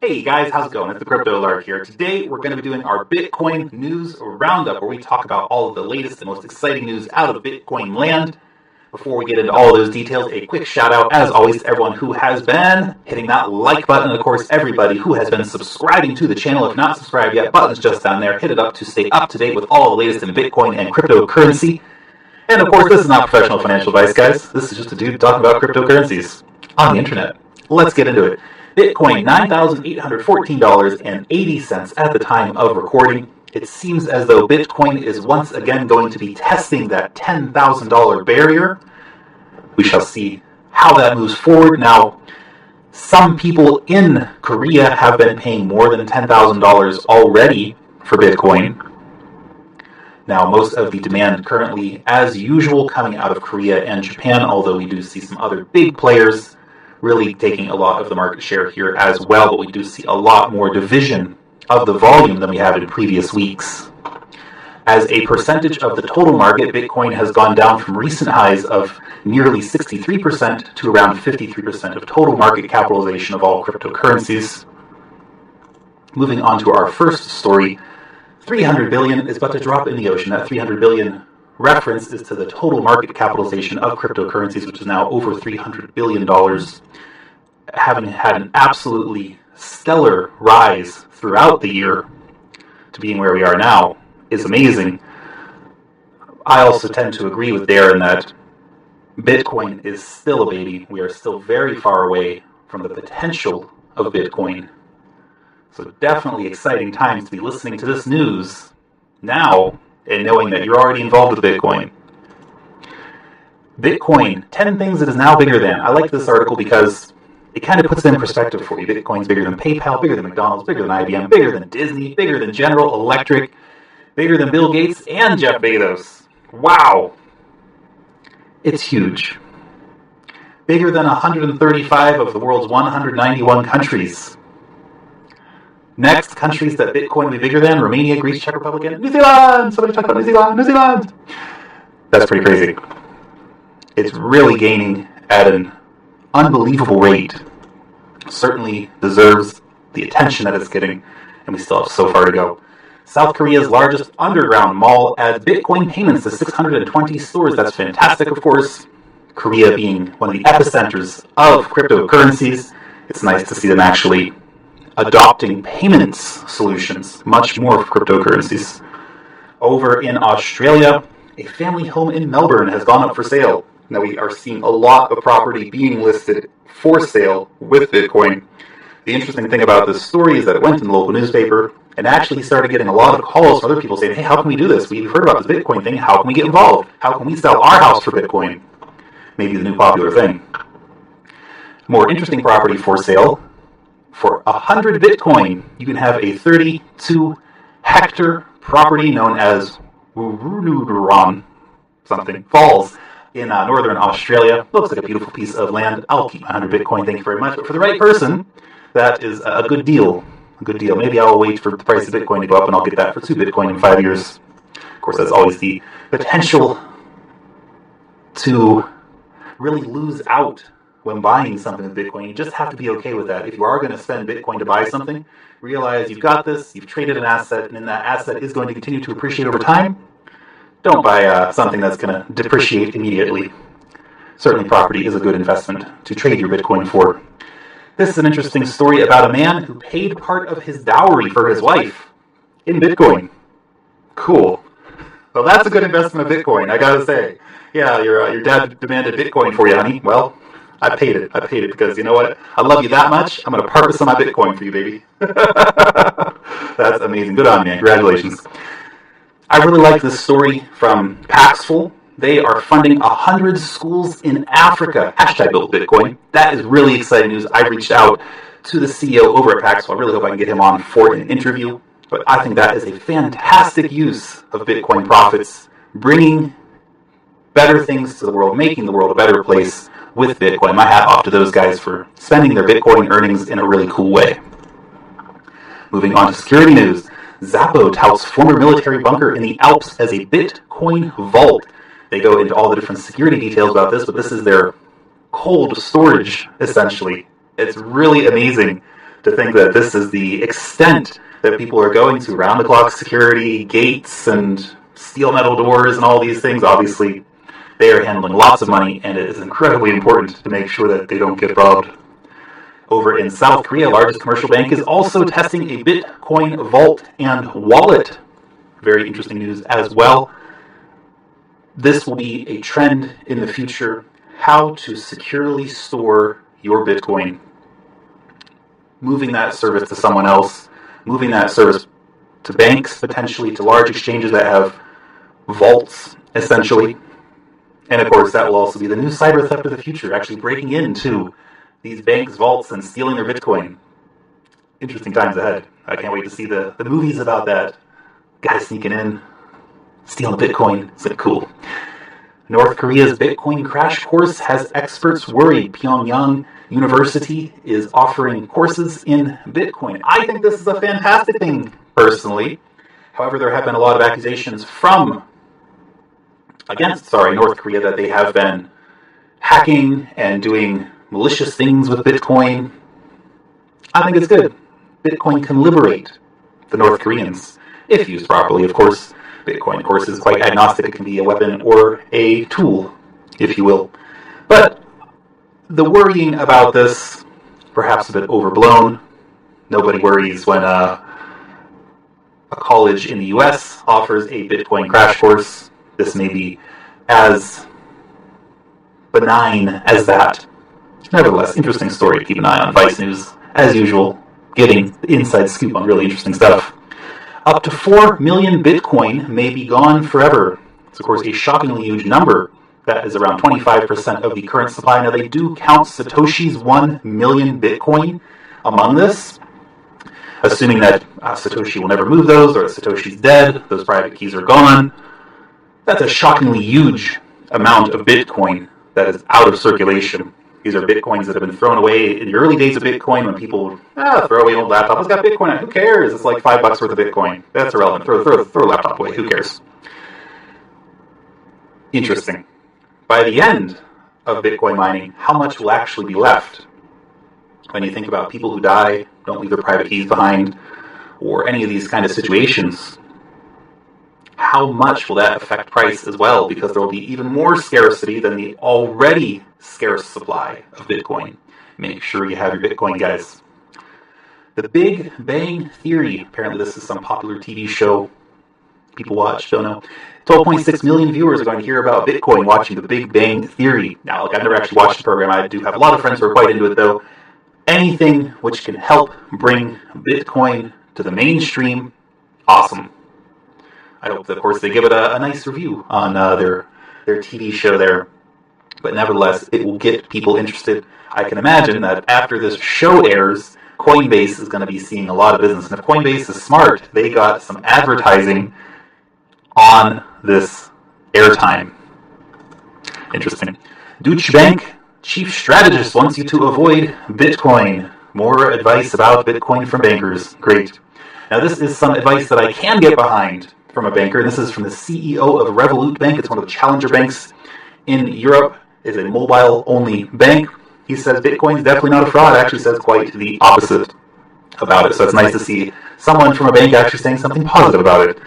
Hey guys, how's it going? It's the Crypto Lark here. Today we're going to be doing our Bitcoin news roundup where we talk about all of the latest and most exciting news out of Bitcoin land. Before we get into all of those details, a quick shout out as always to everyone who has been hitting that like button, and of course everybody who has been subscribing to the channel. If not subscribed yet, button's just down there. Hit it up to stay up to date with all the latest in Bitcoin and cryptocurrency. And of course, this is not professional financial advice, guys. This is just a dude talking about cryptocurrencies on the internet. Let's get into it. Bitcoin, $9,814.80 at the time of recording. It seems as though Bitcoin is once again going to be testing that $10,000 barrier. We shall see how that moves forward. Now, some people in Korea have been paying more than $10,000 already for Bitcoin. Now, most of the demand currently, as usual, coming out of Korea and Japan, although we do see some other big players really taking a lot of the market share here as well, but we do see a lot more division of the volume than we have in previous weeks. As a percentage of the total market, Bitcoin has gone down from recent highs of nearly 63% to around 53% of total market capitalization of all cryptocurrencies. Moving on to our first story, 300 billion is but a drop in the ocean. That 300 billion reference is to the total market capitalization of cryptocurrencies, which is now over $300 billion, having had an absolutely stellar rise throughout the year to being where we are now is amazing. I also tend to agree with Darren that Bitcoin is still a baby. We are still very far away from the potential of Bitcoin. So definitely exciting times to be listening to this news now and knowing that you're already involved with Bitcoin. Bitcoin, 10 things it is now bigger than. I like this article because it kind of puts it in perspective for you. Bitcoin's bigger than PayPal, bigger than McDonald's, bigger than IBM, bigger than Disney, bigger than General Electric, bigger than Bill Gates and Jeff Bezos. Wow. It's huge. Bigger than 135 of the world's 191 countries. Next, countries that Bitcoin will be bigger than: Romania, Greece, Czech Republic, and New Zealand! Somebody talk about New Zealand! New Zealand! That's pretty crazy. It's really gaining at an unbelievable rate. Certainly deserves the attention that it's getting, and we still have so far to go. South Korea's largest underground mall adds Bitcoin payments to 620 stores. That's fantastic, of course. Korea being one of the epicenters of cryptocurrencies, it's nice to see them actually adopting payments solutions, much more for cryptocurrencies. Over in Australia, a family home in Melbourne has gone up for sale. Now we are seeing a lot of property being listed for sale with Bitcoin. The interesting thing about this story is that it went in the local newspaper and actually started getting a lot of calls from other people saying, hey, how can we do this? We've heard about this Bitcoin thing. How can we get involved? How can we sell our house for Bitcoin? Maybe the new popular thing. More interesting property for sale. For 100 Bitcoin, you can have a 32-hectare property known as Wurunuran something Falls in northern Australia. Looks like a beautiful piece of land. I'll keep 100 Bitcoin, thank you very much. But for the right person, that is a good deal. A good deal. Maybe I'll wait for the price of Bitcoin to go up and I'll get that for 2 Bitcoin in 5 years. Of course, that's always the potential to really lose out when buying something with Bitcoin. You just have to be okay with that. If you are going to spend Bitcoin to buy something, realize you've got this, you've traded an asset, and then that asset is going to continue to appreciate over time. Don't buy something that's going to depreciate immediately. Certainly property is a good investment to trade your Bitcoin for. This is an interesting story about a man who paid part of his dowry for his wife in Bitcoin. Cool. Well, that's a good investment of Bitcoin, I gotta say. Yeah, your dad demanded Bitcoin for you, honey. Well, I paid it because, you know what? I love you that much. I'm going to part with some of my Bitcoin for you, baby. That's amazing. Good on you, man. Congratulations. I really like this story from Paxful. They are funding 100 schools in Africa. Hashtag built Bitcoin. That is really exciting news. I reached out to the CEO over at Paxful. I really hope I can get him on for an interview. But I think that is a fantastic use of Bitcoin profits, bringing better things to the world, making the world a better place with Bitcoin. My hat off to those guys for spending their Bitcoin earnings in a really cool way. Moving on to security news. Zappo touts former military bunker in the Alps as a Bitcoin vault. They go into all the different security details about this, but this is their cold storage, essentially. It's really amazing to think that this is the extent that people are going to round-the-clock security, gates, and steel metal doors, and all these things. Obviously, they are handling lots of money, and it is incredibly important to make sure that they don't get robbed. Over in South Korea, a largest commercial bank is also testing a Bitcoin vault and wallet. Very interesting news as well. This will be a trend in the future, how to securely store your Bitcoin. Moving that service to someone else, moving that service to banks, potentially to large exchanges that have vaults, essentially. And of course, that will also be the new cyber theft of the future, actually breaking into these banks' vaults and stealing their Bitcoin. Interesting times ahead. I can't wait to see the movies about that. Guys sneaking in, stealing Bitcoin. It's cool. North Korea's Bitcoin crash course has experts worried. Pyongyang University is offering courses in Bitcoin. I think this is a fantastic thing, personally. However, there have been a lot of accusations against North Korea that they have been hacking and doing malicious things with Bitcoin. I think it's good. Bitcoin can liberate the North Koreans, if used properly, of course. Bitcoin, of course, is quite agnostic. It can be a weapon or a tool, if you will. But the worrying about this, perhaps a bit overblown. Nobody worries when a college in the US offers a Bitcoin crash course. This may be as benign as that. Nevertheless, interesting story to keep an eye on. Vice News, as usual, getting the inside scoop on really interesting stuff. Up to 4 million Bitcoin may be gone forever. It's, of course, a shockingly huge number. That is around 25% of the current supply. Now, they do count Satoshi's 1 million Bitcoin among this, assuming that Satoshi will never move those, or Satoshi's dead, those private keys are gone. That's a shockingly huge amount of Bitcoin that is out of circulation. These are Bitcoins that have been thrown away in the early days of Bitcoin when people would throw away an old laptop. It's got Bitcoin on it. Who cares? It's like $5 worth of Bitcoin. That's irrelevant. Throw a laptop away. Who cares? Interesting. By the end of Bitcoin mining, how much will actually be left? When you think about people who die, don't leave their private keys behind, or any of these kind of situations, how much will that affect price as well? Because there will be even more scarcity than the already scarce supply of Bitcoin. Make sure you have your Bitcoin, guys. The Big Bang Theory. Apparently this is some popular TV show people watch, don't know. 12.6 million viewers are going to hear about Bitcoin watching The Big Bang Theory. Now, look, I've never actually watched the program. I do have a lot of friends who are quite into it, though. Anything which can help bring Bitcoin to the mainstream, awesome. I hope that, of course, they give it a nice review on their TV show there. But nevertheless, it will get people interested. I can imagine that after this show airs, Coinbase is going to be seeing a lot of business. And if Coinbase is smart, they got some advertising on this airtime. Interesting. Deutsche Bank chief strategist wants you to avoid Bitcoin. More advice about Bitcoin from bankers. Great. Now, this is some advice that I can get behind from a banker. This is from the CEO of Revolut Bank. It's one of the challenger banks in Europe. It's a mobile-only bank. He says Bitcoin is definitely not a fraud. Actually says quite the opposite about it. So it's nice to see someone from a bank actually saying something positive about it.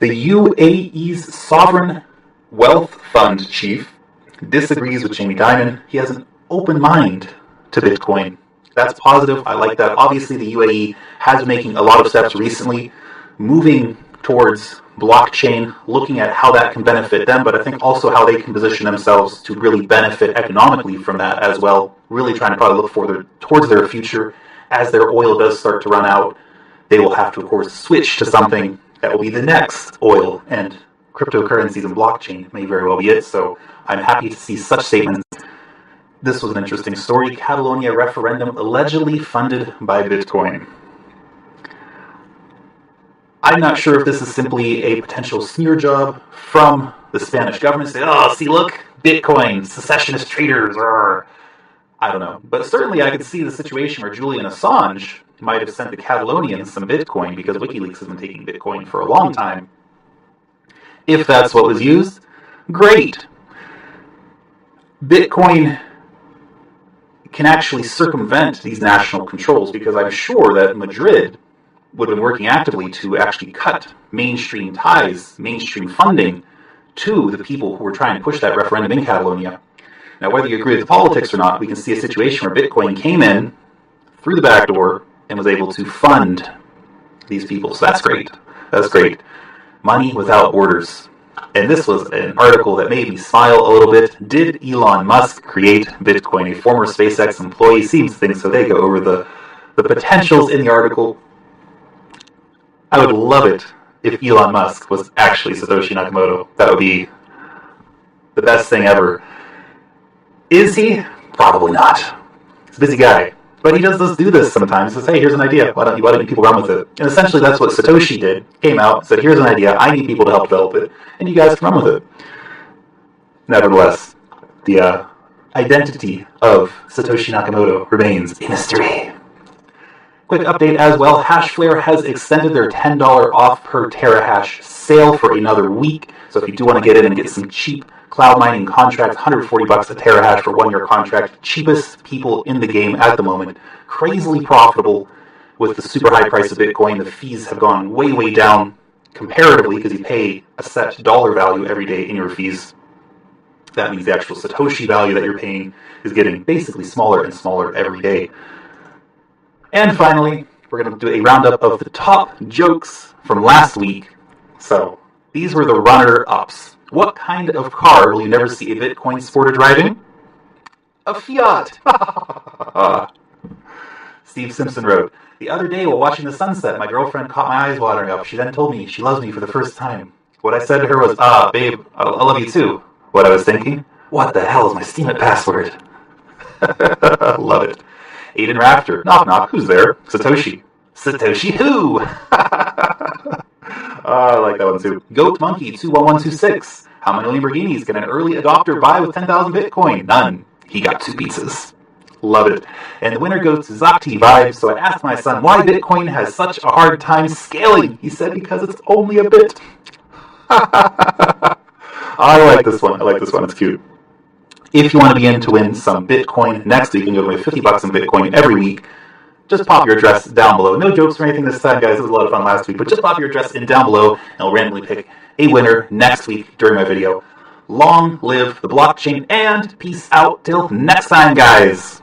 The UAE's Sovereign Wealth Fund chief disagrees with Jamie Dimon. He has an open mind to Bitcoin. That's positive. I like that. Obviously, the UAE has been making a lot of steps recently, moving towards blockchain, looking at how that can benefit them, but I think also how they can position themselves to really benefit economically from that as well, really trying to probably look towards their future. As their oil does start to run out, they will have to, of course, switch to something that will be the next oil, and cryptocurrencies and blockchain may very well be it, so I'm happy to see such statements. This was an interesting story. Catalonia referendum allegedly funded by Bitcoin. I'm not sure if this is simply a potential smear job from the Spanish government. Say, see, look, Bitcoin, secessionist traitors, I don't know. But certainly I could see the situation where Julian Assange might have sent the Catalonians some Bitcoin, because WikiLeaks has been taking Bitcoin for a long time. If that's what was used, great. Bitcoin can actually circumvent these national controls, because I'm sure that Madrid would have been working actively to actually cut mainstream ties, mainstream funding to the people who were trying to push that referendum in Catalonia. Now, whether you agree with the politics or not, we can see a situation where Bitcoin came in through the back door and was able to fund these people. So that's great. That's great. Money without borders. And this was an article that made me smile a little bit. Did Elon Musk create Bitcoin? A former SpaceX employee seems to think so. They go over the potentials in the article. I would love it if Elon Musk was actually Satoshi Nakamoto. That would be the best thing ever. Is he? Probably not. He's a busy guy. But he does do this sometimes. He says, hey, here's an idea. Why don't you people run with it? And essentially that's what Satoshi did. Came out, said, here's an idea. I need people to help develop it. And you guys can run with it. Nevertheless, the identity of Satoshi Nakamoto remains a mystery. Quick update as well. Hashflare has extended their $10 off per terahash sale for another week. So if you do want to get in and get some cheap cloud mining contracts, $140 a terahash for 1-year contract. Cheapest people in the game at the moment. Crazily profitable with the super high price of Bitcoin. The fees have gone way, way down comparatively because you pay a set dollar value every day in your fees. That means the actual Satoshi value that you're paying is getting basically smaller and smaller every day. And finally, we're going to do a roundup of the top jokes from last week. So these were the runner-ups. What kind of car will you never see a Bitcoin sporter driving? A Fiat. Steve Simpson wrote, the other day while watching the sunset, my girlfriend caught my eyes watering up. She then told me she loves me for the first time. What I said to her was, babe, I love you too. What I was thinking? What the hell is my Steemit password? Love it. Aiden Rafter. Knock, knock. Who's there? Satoshi. Satoshi who? I like that one too. Goat Monkey 21126. How many Lamborghinis can an early adopter buy with 10,000 Bitcoin? None. He got 2 pizzas. Love it. And the winner goes to Zakti Vibes. So I asked my son why Bitcoin has such a hard time scaling. He said because it's only a bit. I like this one. It's cute. If you want to be in to win some Bitcoin next week, you can go to my $50 in Bitcoin every week. Just pop your address down below. No jokes or anything this time, guys. It was a lot of fun last week. But just pop your address in down below, and I'll randomly pick a winner next week during my video. Long live the blockchain, and peace out till next time, guys.